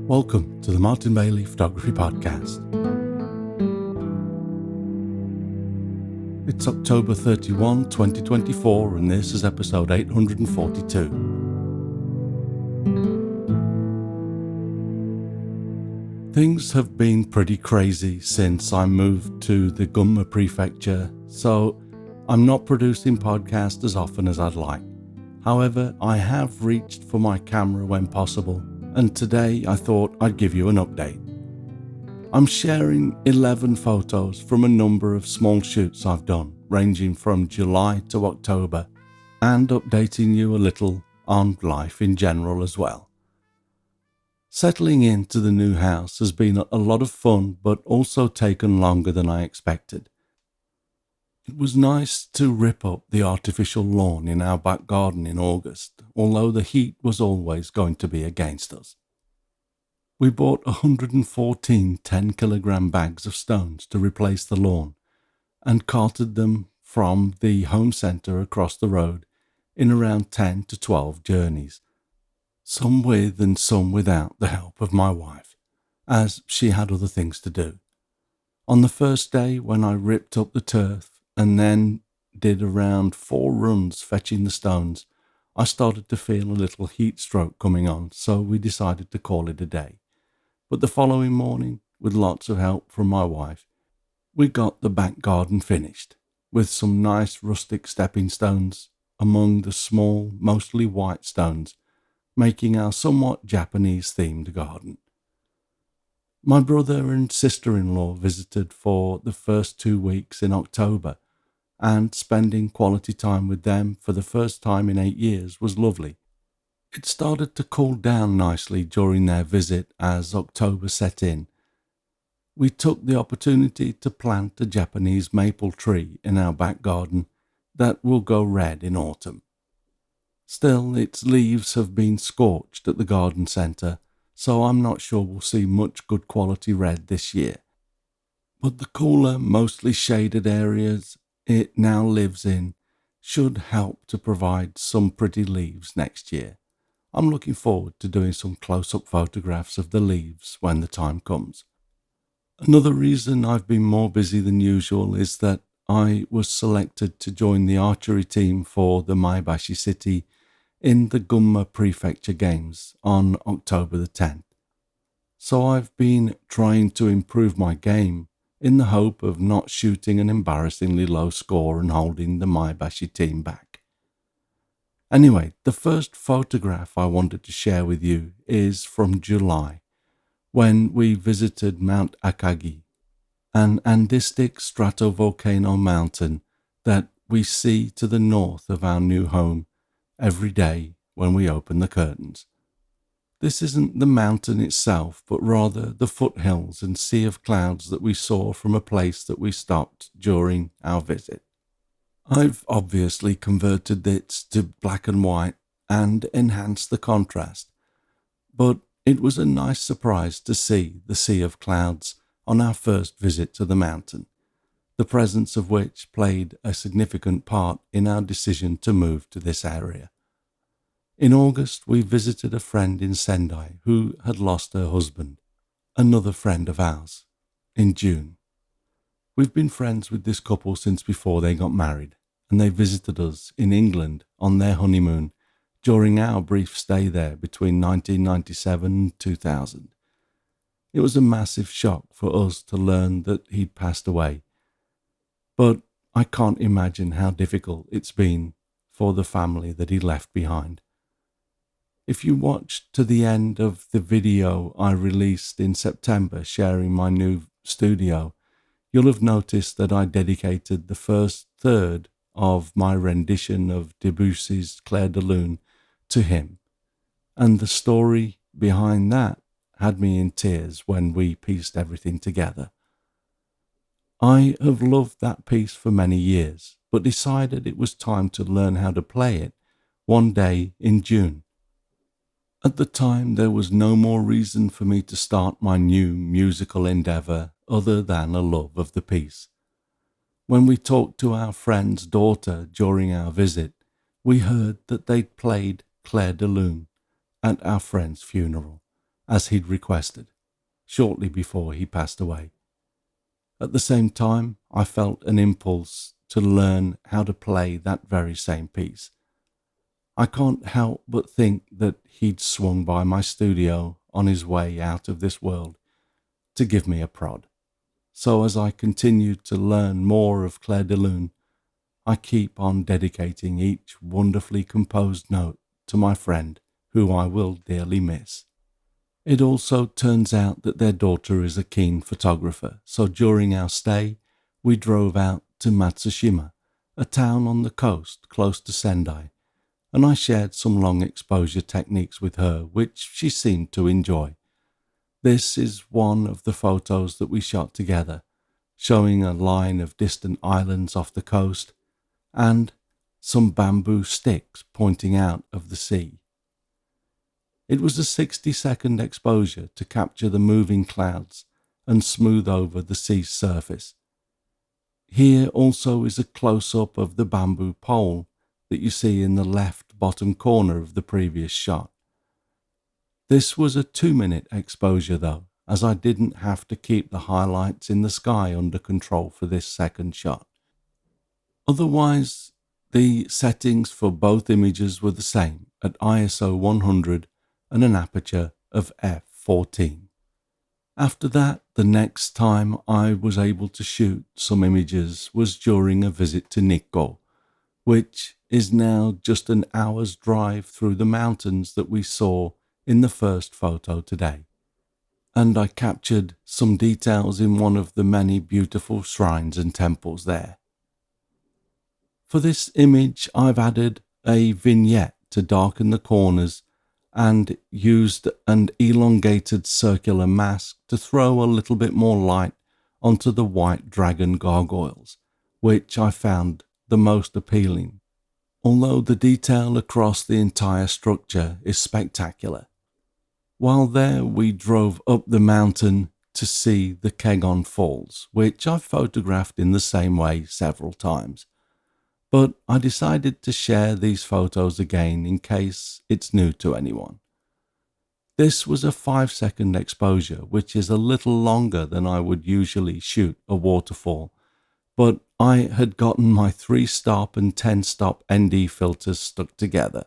Welcome to the Martin Bailey Photography Podcast. It's October 31, 2024, and this is episode 842. Things have been pretty crazy since I moved to the Gunma Prefecture, so I'm not producing podcasts as often as I'd like. However, I have reached for my camera when possible, and today I thought I'd give you an update. I'm sharing 11 photos from a number of small shoots I've done, ranging from July to October, and updating you a little on life in general as well. Settling into the new house has been a lot of fun, but also taken longer than I expected. It was nice to rip up the artificial lawn in our back garden in August, although the heat was always going to be against us. We bought 114 10-kilogram bags of stones to replace the lawn and carted them from the home centre across the road in around 10 to 12 journeys, some with and some without the help of my wife, as she had other things to do. On the first day, when I ripped up the turf and then did around 4 runs fetching the stones, I started to feel a little heat stroke coming on, so we decided to call it a day. But the following morning, with lots of help from my wife, we got the back garden finished, with some nice rustic stepping stones among the small, mostly white stones, making our somewhat Japanese-themed garden. My brother and sister-in-law visited for the first 2 weeks in October, and spending quality time with them for the first time in 8 years was lovely. It started to cool down nicely during their visit as October set in. We took the opportunity to plant a Japanese maple tree in our back garden that will go red in autumn. Still, its leaves have been scorched at the garden centre, so I'm not sure we'll see much good quality red this year. But the cooler, mostly shaded areas it now lives in should help to provide some pretty leaves next year. I'm looking forward to doing some close-up photographs of the leaves when the time comes. Another reason I've been more busy than usual is that I was selected to join the archery team for the Maebashi City in the Gunma Prefecture Games on October the 10th. So I've been trying to improve my game in the hope of not shooting an embarrassingly low score and holding the Maebashi team back. Anyway, the first photograph I wanted to share with you is from July, when we visited Mount Akagi, an andesite stratovolcano mountain that we see to the north of our new home every day when we open the curtains. This isn't the mountain itself, but rather the foothills and sea of clouds that we saw from a place that we stopped during our visit. I've obviously converted this to black and white and enhanced the contrast, but it was a nice surprise to see the sea of clouds on our first visit to the mountain, the presence of which played a significant part in our decision to move to this area. In August, we visited a friend in Sendai who had lost her husband, another friend of ours, in June. We've been friends with this couple since before they got married, and they visited us in England on their honeymoon during our brief stay there between 1997 and 2000. It was a massive shock for us to learn that he'd passed away, but I can't imagine how difficult it's been for the family that he left behind. If you watched to the end of the video I released in September sharing my new studio, you'll have noticed that I dedicated the first third of my rendition of Debussy's Clair de Lune to him, and the story behind that had me in tears when we pieced everything together. I have loved that piece for many years, but decided it was time to learn how to play it one day in June. At the time, there was no more reason for me to start my new musical endeavour other than a love of the piece. When we talked to our friend's daughter during our visit, we heard that they'd played Clair de Lune at our friend's funeral, as he'd requested, shortly before he passed away. At the same time, I felt an impulse to learn how to play that very same piece. I can't help but think that he'd swung by my studio on his way out of this world to give me a prod. So as I continue to learn more of Clair de Lune, I keep on dedicating each wonderfully composed note to my friend, who I will dearly miss. It also turns out that their daughter is a keen photographer, so during our stay, we drove out to Matsushima, a town on the coast close to Sendai, and I shared some long exposure techniques with her, which she seemed to enjoy. This is one of the photos that we shot together, showing a line of distant islands off the coast and some bamboo sticks pointing out of the sea. It was a 60-second exposure to capture the moving clouds and smooth over the sea's surface. Here also is a close-up of the bamboo pole that you see in the left bottom corner of the previous shot. This was a 2-minute exposure though, as I didn't have to keep the highlights in the sky under control for this second shot. Otherwise, the settings for both images were the same at ISO 100 and an aperture of f14. After that, the next time I was able to shoot some images was during a visit to Nikko, which is now just an hour's drive through the mountains that we saw in the first photo today. And I captured some details in one of the many beautiful shrines and temples there. For this image, I've added a vignette to darken the corners and used an elongated circular mask to throw a little bit more light onto the white dragon gargoyles, which I found the most appealing, although the detail across the entire structure is spectacular. While there, we drove up the mountain to see the Kegon Falls, which I've photographed in the same way several times. But I decided to share these photos again in case it's new to anyone. This was a 5-second exposure, which is a little longer than I would usually shoot a waterfall, but I had gotten my 3-stop and 10-stop ND filters stuck together,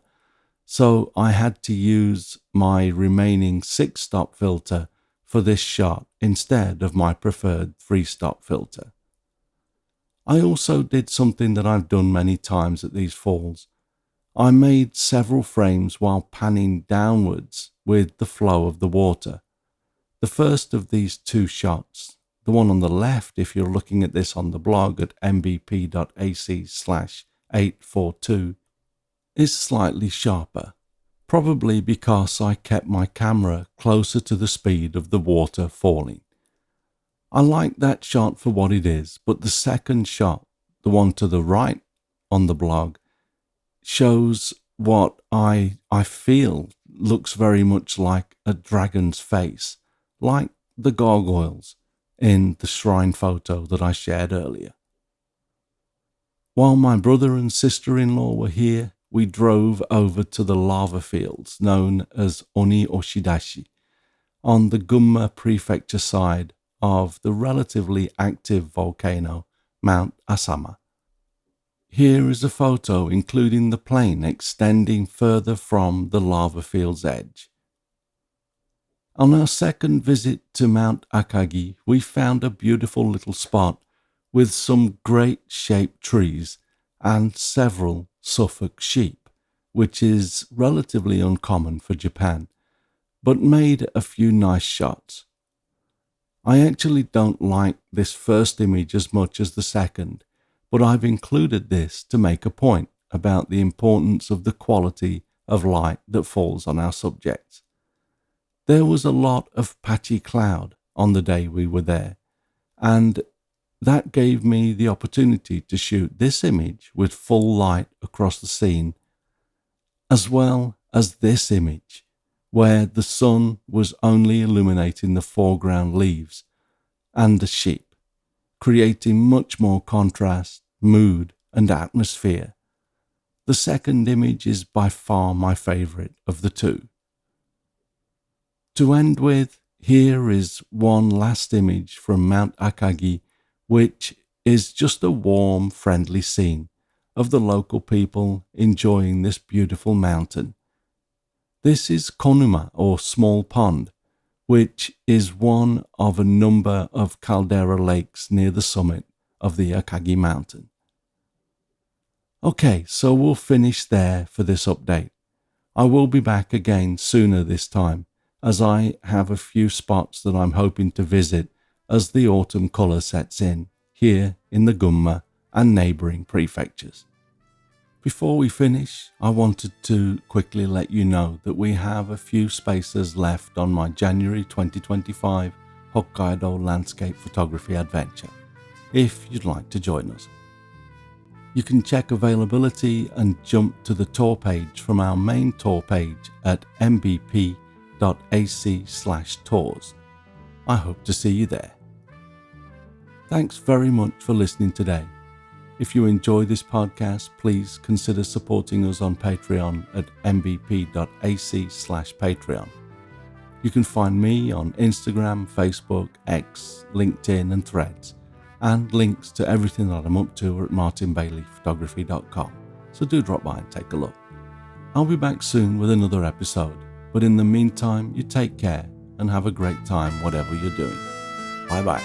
so I had to use my remaining 6-stop filter for this shot instead of my preferred 3-stop filter. I also did something that I've done many times at these falls. I made several frames while panning downwards with the flow of the water. The first of these 2 shots, the one on the left if you're looking at this on the blog at mbp.ac/842, is slightly sharper, probably because I kept my camera closer to the speed of the water falling. I like that shot for what it is, but the second shot, the one to the right on the blog, shows what I feel looks very much like a dragon's face, like the gargoyles in the shrine photo that I shared earlier. While my brother and sister-in-law were here, we drove over to the lava fields known as Oni Oshidashi on the Gunma Prefecture side of the relatively active volcano Mount Asama. Here is a photo including the plain extending further from the lava field's edge. On our second visit to Mount Akagi, we found a beautiful little spot with some great shaped trees and several Suffolk sheep, which is relatively uncommon for Japan, but made a few nice shots. I actually don't like this first image as much as the second, but I've included this to make a point about the importance of the quality of light that falls on our subjects. There was a lot of patchy cloud on the day we were there, and that gave me the opportunity to shoot this image with full light across the scene, as well as this image, where the sun was only illuminating the foreground leaves and the sheep, creating much more contrast, mood, and atmosphere. The second image is by far my favorite of the 2. To end with, here is one last image from Mount Akagi, which is just a warm, friendly scene of the local people enjoying this beautiful mountain. This is Konuma, or Small Pond, which is one of a number of caldera lakes near the summit of the Akagi Mountain. Okay, so we'll finish there for this update. I will be back again sooner this time, as I have a few spots that I'm hoping to visit as the autumn colour sets in here in the Gunma and neighbouring prefectures. Before we finish, I wanted to quickly let you know that we have a few spaces left on my January 2025 Hokkaido landscape photography adventure, if you'd like to join us. You can check availability and jump to the tour page from our main tour page at mbp.ac/tours. I hope to see you there. Thanks very much for listening today. If you enjoy this podcast, please consider supporting us on Patreon at mbp.ac/Patreon. You can find me on Instagram, Facebook, X, LinkedIn and Threads, and links to everything that I'm up to are at martinbaileyphotography.com, so do drop by and take a look. I'll be back soon with another episode, but in the meantime, you take care and have a great time whatever you're doing. Bye bye.